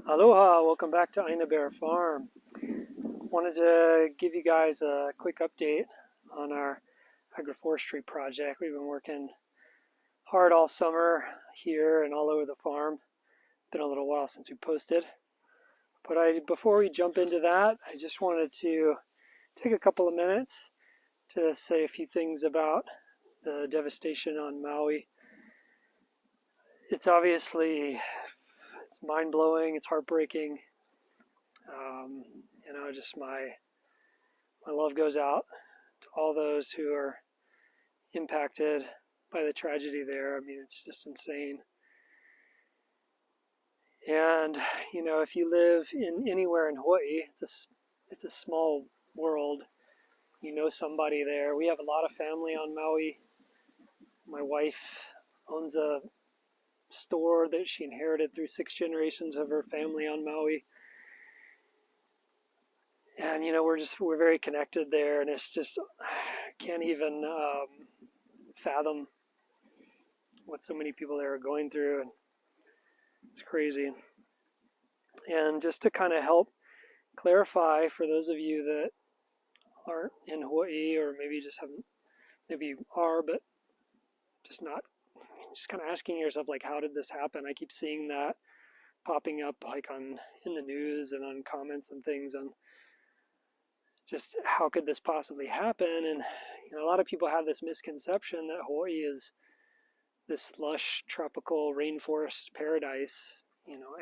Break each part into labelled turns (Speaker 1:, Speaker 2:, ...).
Speaker 1: Aloha, welcome back to Aina Bear Farm. Wanted to give you guys a quick update on our agroforestry project. We've been working hard all summer here and all over the farm. Been a little while since we posted. But before we jump into that, I just wanted to take a couple of minutes to say a few things about the devastation on Maui. It's mind-blowing, it's heartbreaking. Just my love goes out to all those who are impacted by the tragedy there. I mean, it's just insane. And if you live anywhere in Hawaii, it's a small world. You know somebody there. We have a lot of family on Maui. My wife owns a store that she inherited through 6 generations of her family on Maui. And we're very connected there, and it's just I can't even fathom what so many people there are going through, and it's crazy. And just to kind of help clarify for those of you that aren't in Hawaii, or maybe you are, but just kind of asking yourself, like, how did this happen? I keep seeing that popping up like in the news and on comments and things, and just how could this possibly happen? And a lot of people have this misconception that Hawaii is this lush tropical rainforest paradise,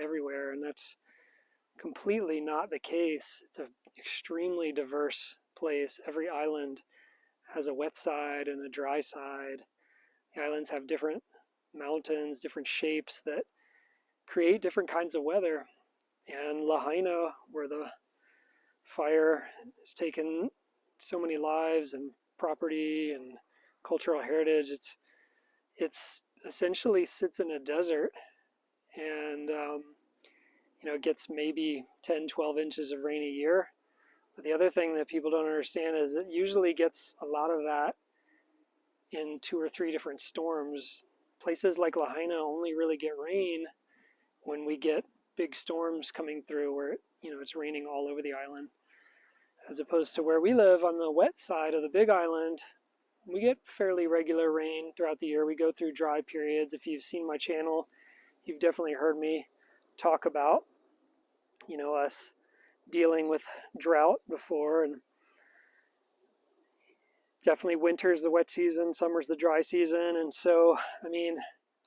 Speaker 1: everywhere, and that's completely not the case. It's an extremely diverse place. Every island has a wet side and a dry side. The islands have different mountains, different shapes that create different kinds of weather. And Lahaina, where the fire has taken so many lives and property and cultural heritage, it's essentially sits in a desert, and it gets maybe 10-12 inches of rain a year. But the other thing that people don't understand is it usually gets a lot of that in 2 or 3 different storms. Places like Lahaina only really get rain when we get big storms coming through, where it's raining all over the island, as opposed to where we live on the wet side of the big island. We get fairly regular rain throughout the year. We go through dry periods. If you've seen my channel, you've definitely heard me talk about us dealing with drought before, and definitely winter's the wet season, summer's the dry season. And so, I mean,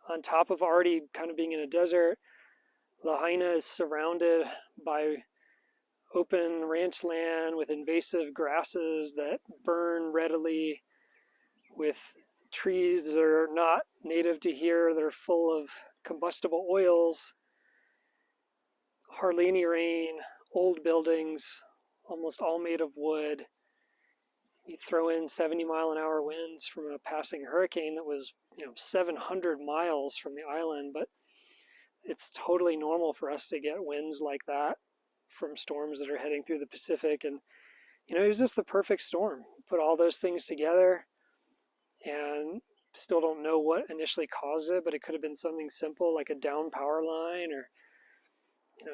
Speaker 1: on top of already kind of being in a desert, Lahaina is surrounded by open ranch land with invasive grasses that burn readily, with trees that are not native to here, that are full of combustible oils, hardly any rain, old buildings, almost all made of wood. You throw in 70-mile-an-hour winds from a passing hurricane that was 700 miles from the island, but it's totally normal for us to get winds like that from storms that are heading through the Pacific. And it was just the perfect storm. Put all those things together, and still don't know what initially caused it, but it could have been something simple like a down power line, or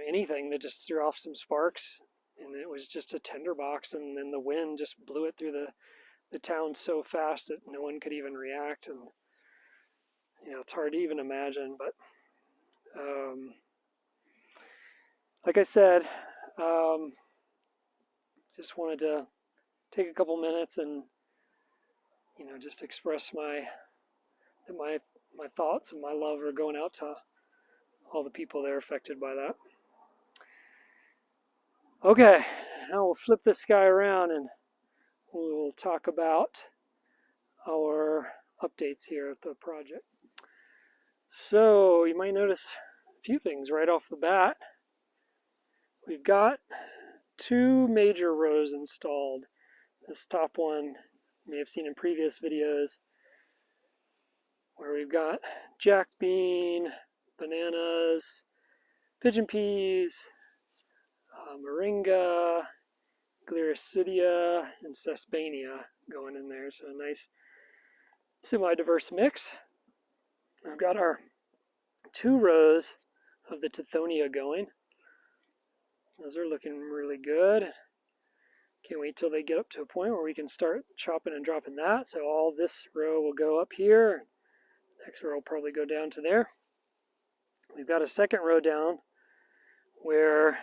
Speaker 1: anything that just threw off some sparks, and it was just a tinderbox, and then the wind just blew it through the town so fast that no one could even react. And it's hard to even imagine. But like I said, just wanted to take a couple minutes and just express my thoughts and my love are going out to all the people that are affected by that. Okay, now we'll flip this guy around and we'll talk about our updates here at the project. So you might notice a few things right off the bat. We've got 2 major rows installed. This top one you may have seen in previous videos, where we've got jack bean, bananas, pigeon peas, moringa, gliricidia, and sesbania going in there. So a nice semi-diverse mix. We've got our 2 rows of the tithonia going. Those are looking really good. Can't wait till they get up to a point where we can start chopping and dropping that. So all this row will go up here. Next row will probably go down to there. We've got a second row down where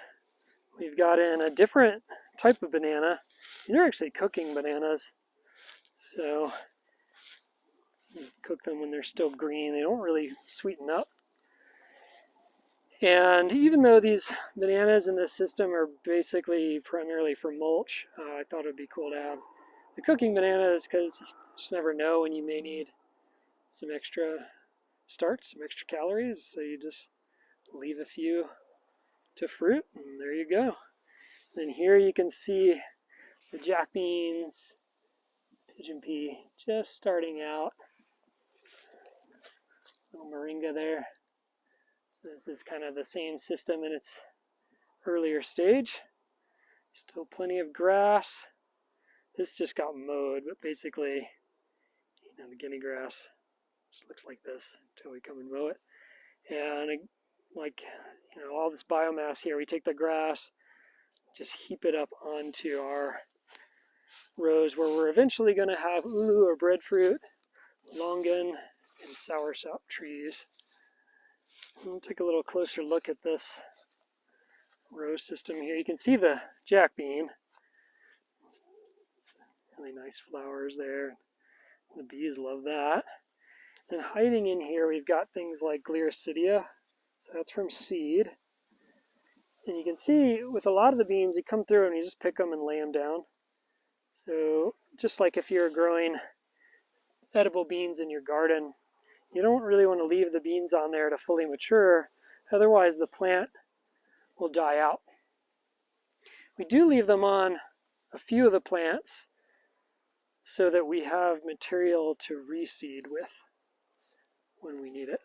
Speaker 1: we've got in a different type of banana. They're actually cooking bananas. So you cook them when they're still green. They don't really sweeten up. And even though these bananas in this system are basically primarily for mulch, I thought it would be cool to have the cooking bananas because you just never know when you may need some extra starch, some extra calories. So you just leave a few to fruit, and there you go. And here you can see the jack beans, pigeon pea just starting out. Little moringa there. So this is kind of the same system in its earlier stage. Still plenty of grass. This just got mowed, but basically, the guinea grass just looks like this until we come and mow it. And like, all this biomass here, we take the grass, just heap it up onto our rows where we're eventually going to have ulu or breadfruit, longan, and soursop trees. We'll take a little closer look at this row system here. You can see the jack bean. It's really nice flowers there. The bees love that. And hiding in here, we've got things like Gliricidia. So that's from seed. And you can see with a lot of the beans, you come through and you just pick them and lay them down. So just like if you're growing edible beans in your garden, you don't really want to leave the beans on there to fully mature. Otherwise, the plant will die out. We do leave them on a few of the plants so that we have material to reseed with when we need it.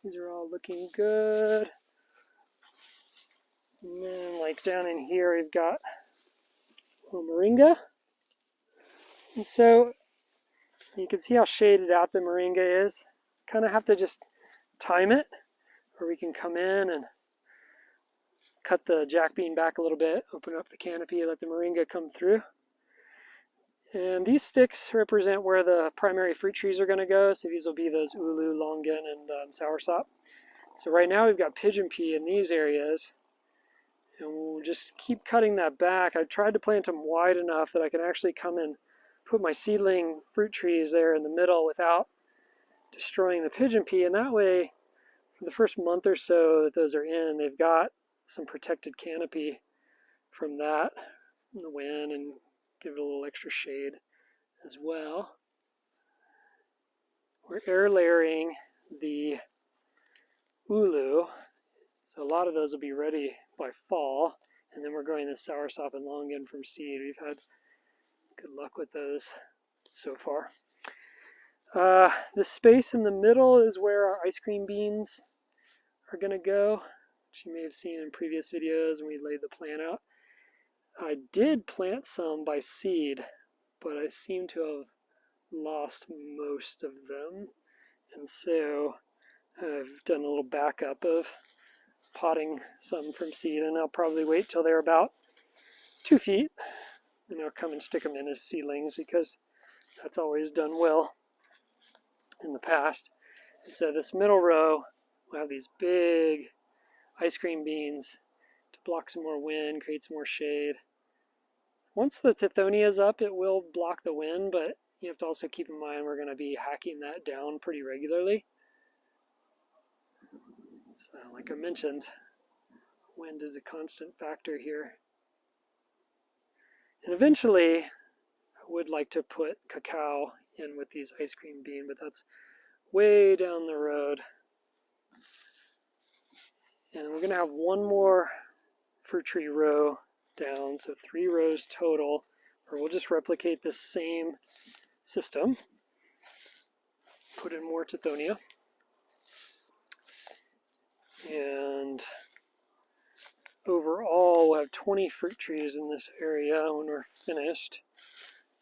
Speaker 1: These are all looking good. And then like down in here we've got a little moringa. And so you can see how shaded out the moringa is. Kind of have to just time it, or we can come in and cut the jack bean back a little bit, open up the canopy, let the moringa come through. And these sticks represent where the primary fruit trees are going to go. So these will be those ulu, longan, and soursop. So right now we've got pigeon pea in these areas. And we'll just keep cutting that back. I've tried to plant them wide enough that I can actually come and put my seedling fruit trees there in the middle without destroying the pigeon pea. And that way, for the first month or so that those are in, they've got some protected canopy from that, from the wind, and give it a little extra shade as well. We're air layering the ulu, so a lot of those will be ready by fall, and then we're growing the soursop and longan from seed. We've had good luck with those so far. The space in the middle is where our ice cream beans are going to go, which you may have seen in previous videos when we laid the plant out. I did plant some by seed, but I seem to have lost most of them, and so I've done a little backup of potting some from seed, and I'll probably wait till they're about 2 feet, and I'll come and stick them in as seedlings because that's always done well in the past. So this middle row will have these big ice cream beans to block some more wind, create some more shade. Once the tithonia is up, it will block the wind, but you have to also keep in mind we're going to be hacking that down pretty regularly. So like I mentioned, wind is a constant factor here. And eventually, I would like to put cacao in with these ice cream bean, but that's way down the road. And we're going to have one more fruit tree row down, so 3 rows total, or we'll just replicate this same system, put in more tithonia, and overall we'll have 20 fruit trees in this area when we're finished,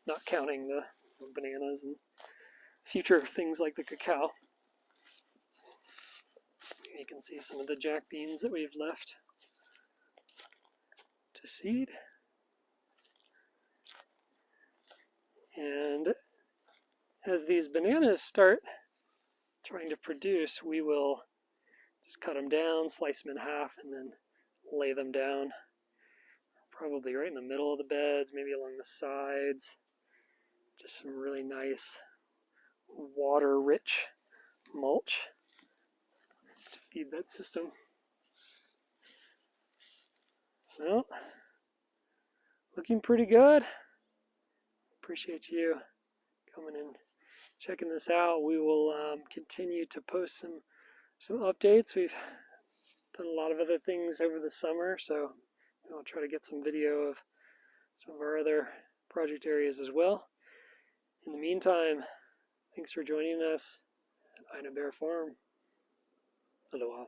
Speaker 1: not counting the bananas and future things like the cacao. You can see some of the jack beans that we've left to seed. And as these bananas start trying to produce, we will just cut them down, slice them in half, and then lay them down. Probably right in the middle of the beds, maybe along the sides. Just some really nice water-rich mulch to feed that system. So, looking pretty good. Appreciate you coming and checking this out. We will continue to post some updates. We've done a lot of other things over the summer, so I'll try to get some video of some of our other project areas as well. In the meantime, thanks for joining us at Ina Bear Farm. Aloha.